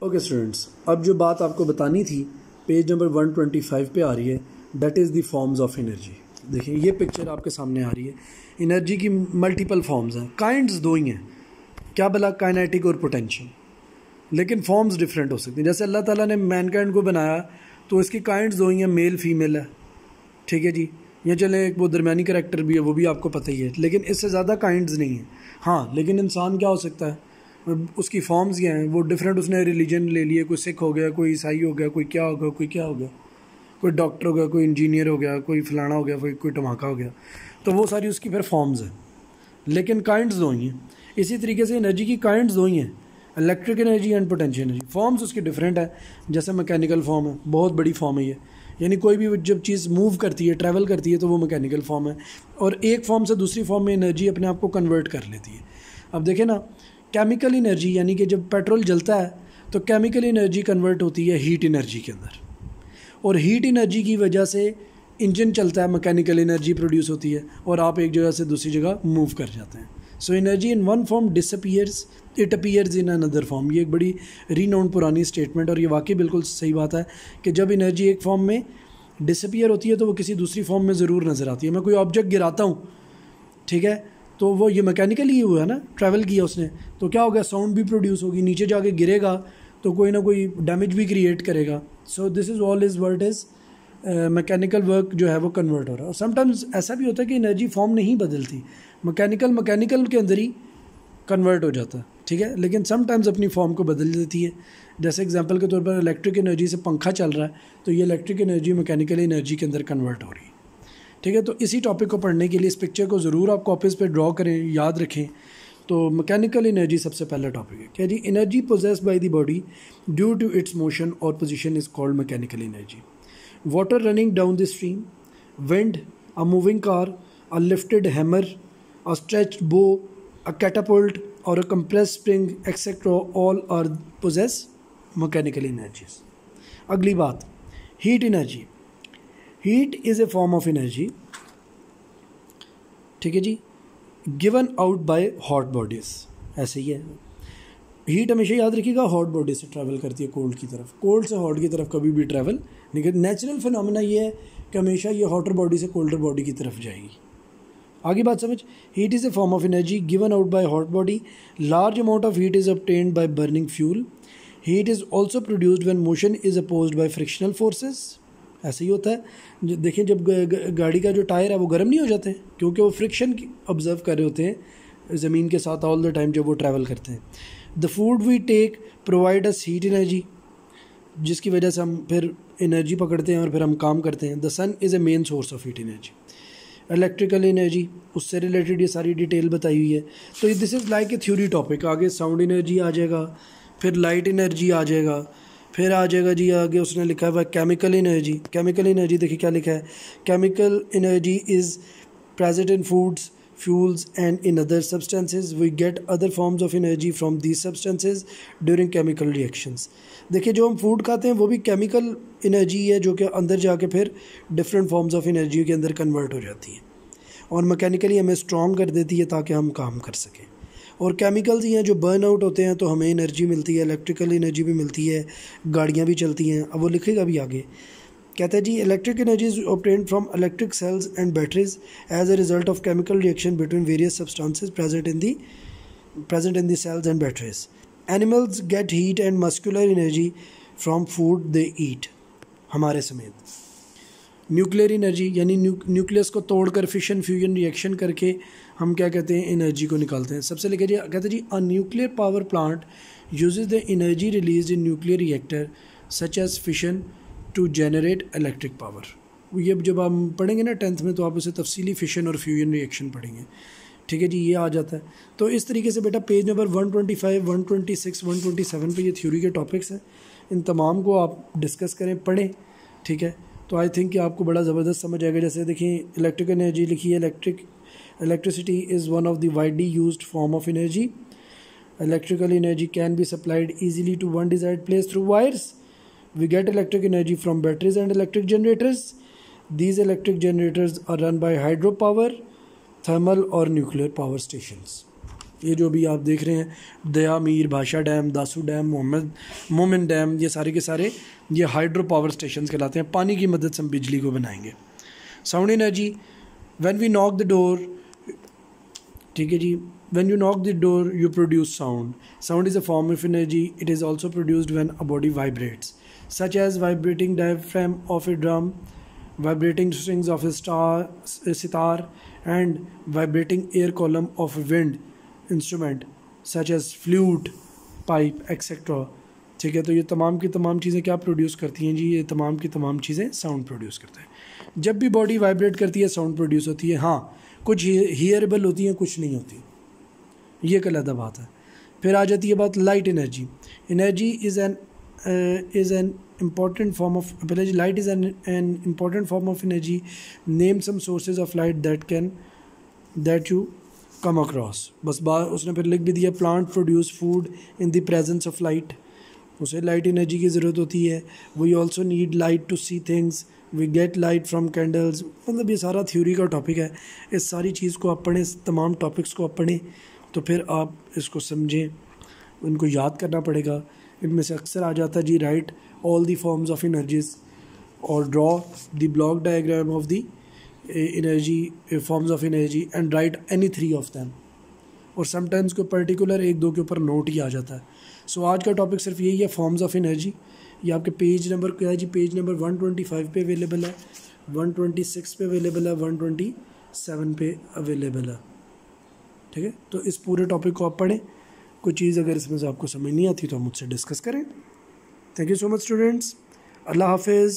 Okay students, अब जो बात आपको बतानी थी पेज नंबर 125 पे आ रही है, that is the forms of energy. देखिए ये पिक्चर आपके सामने आ रही है। एनर्जी की मल्टीपल फॉर्म्स हैं, काइंड्स दो ही हैं, क्या भला, काइनेटिक और पोटेंशियल, लेकिन फॉर्म्स डिफरेंट हो सकती हैं। जैसे अल्लाह ताला ने मैनकाइंड को बनाया तो इसकी काइंड्स दो ही हैं, मेल फीमेल है, ठीक है जी। ये चले एक वो दरमियानी करैक्टर भी है, वो भी आपको पता ही है, लेकिन इससे ज़्यादा काइंड्स नहीं हैं। हाँ, लेकिन इंसान क्या हो सकता है, उसकी फॉर्म्स क्या हैं, वो डिफरेंट, उसने रिलीजन ले लिए, कोई सिख हो गया, कोई ईसाई हो गया, कोई क्या हो गया, कोई क्या हो गया, कोई डॉक्टर हो गया, कोई इंजीनियर हो गया, कोई फलाना हो गया, कोई टमाका हो गया, तो वो सारी उसकी फिर फॉर्म्स हैं, लेकिन काइंड्स दो ही हैं। इसी तरीके से एनर्जी की काइंड्स दो ही हैं, electric energy and potential energy. Forms उसकी डिफरेंट है, जैसे मैकेनिकल फॉर्म है, बहुत बड़ी फॉर्म है ये, यानी कोई भी जब चीज़ मूव करती है, ट्रैवल करती है, तो वो मैकेनिकल फॉर्म है, और एक फॉर्म से दूसरी फॉर्म में एनर्जी अपने आप को कन्वर्ट कर लेती है। अब देखें ना, केमिकल एनर्जी यानी कि जब पेट्रोल जलता है तो केमिकल एनर्जी कन्वर्ट होती है हीट एनर्जी के अंदर, और हीट एनर्जी की वजह से इंजन चलता है, मैकेनिकल एनर्जी प्रोड्यूस होती है, और आप एक जगह से दूसरी जगह मूव कर जाते हैं। So energy in one form disappears, it appears in another form. ये एक बड़ी रीनाउंड पुरानी स्टेटमेंट, और ये वाकई बिल्कुल सही बात है कि जब एनर्जी एक फॉर्म में डिसअपीयर होती है तो वो किसी दूसरी फॉर्म में ज़रूर नज़र आती है। मैं कोई ऑब्जेक्ट गिराता हूँ, ठीक है, तो वो ये मैकेनिकली हुआ है ना, ट्रैवल किया उसने, तो क्या हो गया, साउंड भी प्रोड्यूस होगी, नीचे जाके गिरेगा तो कोई ना कोई डैमेज भी क्रिएट करेगा। So this is all is word is mechanical work जो है वो कन्वर्ट हो रहा है। और समटाइम्स ऐसा भी होता है कि एनर्जी फॉर्म नहीं बदलती, मैकेनिकल के अंदर ही कन्वर्ट हो जाता है, ठीक है, लेकिन समटाइम्स अपनी फॉर्म को बदल देती है। जैसे एग्जांपल के तौर पर इलेक्ट्रिक एनर्जी से पंखा चल रहा है, तो ये इलेक्ट्रिक एनर्जी मैकेनिकल एनर्जी के अंदर कन्वर्ट हो रही है, ठीक है। तो इसी टॉपिक को पढ़ने के लिए इस पिक्चर को ज़रूर आप कॉपीज़ पे ड्रॉ करें, याद रखें। तो मैकेनिकल एनर्जी सबसे पहला टॉपिक है। क्या जी, energy possessed by the body due to its motion और position is called mechanical energy. Water running down the stream, wind, a moving car, a lifted hammer, a stretched bow, a catapult और a compressed spring etcetera, all are possess mechanical energies. अगली बात, heat energy. Heat is a form of energy, ठीक है जी, given out by hot bodies. ऐसे ही है, heat हमेशा याद रखिएगा हॉट बॉडी से ट्रैवल करती है कोल्ड की तरफ, कोल्ड से हॉट की तरफ कभी भी ट्रैवल नहीं करती। नेचुरल फिनोमेना ये है कि हमेशा ये हॉटर बॉडी से कोल्डर बॉडी की तरफ जाएगी। आगे बात समझ, heat is a form of energy given out by hot body, large amount of heat is obtained by burning fuel, heat is also produced when motion is opposed bye frictional forces. ऐसे ही होता है, देखिए जब गाड़ी का जो tyre है वो गर्म नहीं हो जाते, क्योंकि वो फ्रिक्शन ऑब्जर्व कर रहे होते हैं ज़मीन के साथ ऑल द टाइम जब वो ट्रैवल करते हैं। The food we take provide us heat energy, जिसकी वजह से हम फिर एनर्जी पकड़ते हैं और फिर हम काम करते हैं। The sun is a main source of heat energy. Electrical energy, उससे रिलेटेड ये सारी डिटेल बताई हुई है। तो this is like a theory topic. आगे साउंड एनर्जी आ जाएगा, फिर लाइट एनर्जी आ जाएगा, फिर आ जाएगा जी आगे उसने लिखा हुआ है केमिकल एनर्जी। केमिकल एनर्जी देखिए क्या लिखा है, chemical energy is present in foods, fuels and in other substances. We get other forms of energy from these substances during chemical reactions. देखिए जो हम फूड खाते हैं वो भी केमिकल एनर्जी है, जो कि अंदर जाके फिर डिफरेंट फॉर्म्स ऑफ एनर्जी के अंदर कन्वर्ट हो जाती है और मैकेनिकली हमें स्ट्रॉन्ग कर देती है ताकि हम काम कर सकें। और केमिकल्स ही हैं जो बर्न आउट होते हैं तो हमें एनर्जी मिलती है, इलेक्ट्रिकल एनर्जी भी मिलती है, गाड़ियाँ भी चलती हैं। अब वो लिखेगा भी आगे, कहता है जी, electric energy is obtained from electric cells and batteries as a result of chemical reaction between various substances present in the cells and batteries. Animals get heat and muscular energy from food they eat, हमारे समेत। Nuclear energy यानी nucleus को तोड़कर fission fusion reaction करके हम क्या कहते हैं, एनर्जी को निकालते हैं। सबसे लेकर जी कहते हैं जी, a nuclear power plant uses the energy release in nuclear reactor such as fission to generate electric power. ये जब हम पढ़ेंगे ना 10th में, तो आप उसे तफसीली फिशन और फ्यूजन रिएक्शन पढ़ेंगे, ठीक है जी, ये आ जाता है। तो इस तरीके से बेटा पेज नंबर 125, 126, 127 पे ये थ्योरी के टॉपिक्स हैं, इन तमाम को आप डिस्कस करें, पढ़ें, ठीक है। तो आई थिंक कि आपको बड़ा ज़बरदस्त समझ आएगा। जैसे देखिए इलेक्ट्रिक एनर्जी लिखी है, electricity is one of the widely used form of energy. Electrical energy can be supplied easily to one desired place through wires. We get electric energy from batteries and electric generators. These electric generators are run by hydropower, thermal or nuclear power stations. ये जो भी आप देख रहे हैं दया मीर, भाषा dam, Dasu dam, मोमिन dam, ये सारे के सारे ये हाइड्रो पावर स्टेशन कहलाते हैं। पानी की मदद से हम बिजली को बनाएंगे। Sound energy, when we knock the door, ठीक है जी, when you knock the door you produce sound. Sound is a form of energy, it is also produced when a body vibrates, such as vibrating diaphragm of a drum, vibrating strings of a sitar, and vibrating air column of a wind instrument such as flute, pipe, etc. ठीक है, तो ये तमाम की तमाम चीज़ें क्या produce करती हैं जी, ये तमाम की तमाम चीज़ें साउंड प्रोड्यूस करते हैं। जब भी बॉडी वाइब्रेट करती है साउंड प्रोड्यूस होती है। हाँ, कुछ हियरेबल होती हैं, कुछ नहीं होती, ये एक अलग बात है। फिर आ जाती है बात light energy. Energy is an important form of light is an important form of energy. Name some sources of light that you come across. बस बात उसने फिर लिख भी दिया, plant produce food in the presence of light, उसे light energy की ज़रूरत होती है। We also need light to see things, we get light from candles. मतलब ये सारा थ्योरी का टॉपिक है। इस सारी चीज़ को आप पढ़ें, तमाम टॉपिक्स को आप पढ़ें तो फिर आप इसको समझें, उनको याद करना पड़ेगा। इनमें से अक्सर आ जाता है जी, right all the forms of energies or draw the block diagram of the energy forms of energy and write any 3 of them, और sometimes कोई पर्टिकुलर 1-2 के ऊपर नोट ही आ जाता है। सो आज का टॉपिक सिर्फ यही है, फॉर्म्स ऑफ एनर्जी। ये आपके पेज नंबर क्या है जी, पेज नंबर 125 पे अवेलेबल है, 126 पे अवेलेबल है, 127 पे अवेलेबल है। ठीक है, तो इस पूरे टॉपिक को आप पढ़ें। कोई चीज़ अगर इसमें से आपको समझ नहीं आती तो आप मुझसे डिस्कस करें। Thank you so much students. Allah Hafiz.